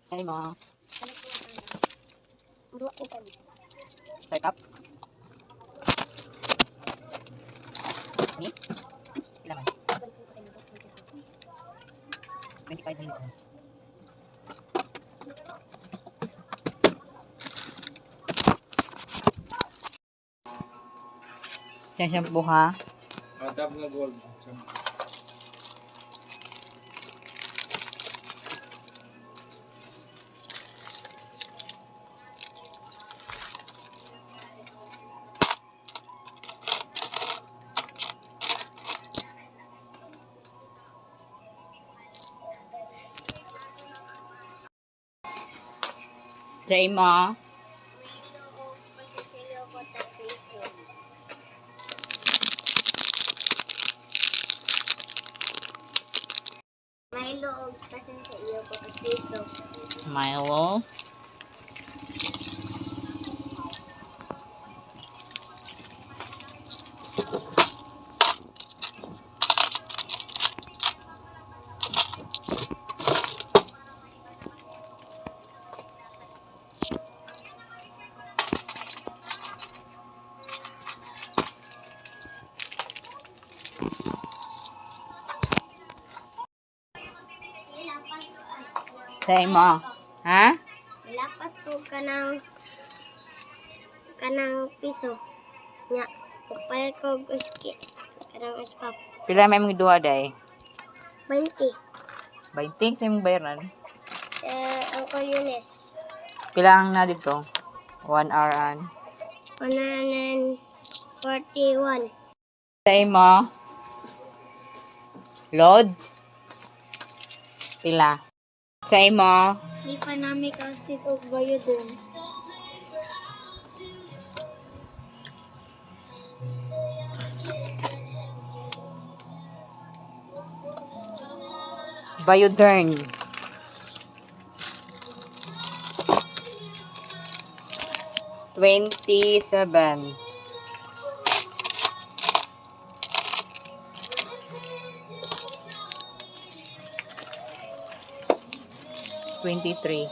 Say mo. Dua ko pa. Set up. Ni? Ilan man? 25 minutes. Yan shampoo ha. Adab na gold. Say mo. May loob kasi sa iyo ko at piso. Milo. Say mo. Ha? Lapas ko kanang piso. Nya, pagpayat ko guski. Kanang ispap. Pila may mga duha day? 20. 20 sa imong bayaran. Uncle Yunes. Pila ang na dito? 1 hour an. 141. Say mo. Load. Pila. Say mo. Di pa namin kasi kung bayo dun. Biodern. $27. $23.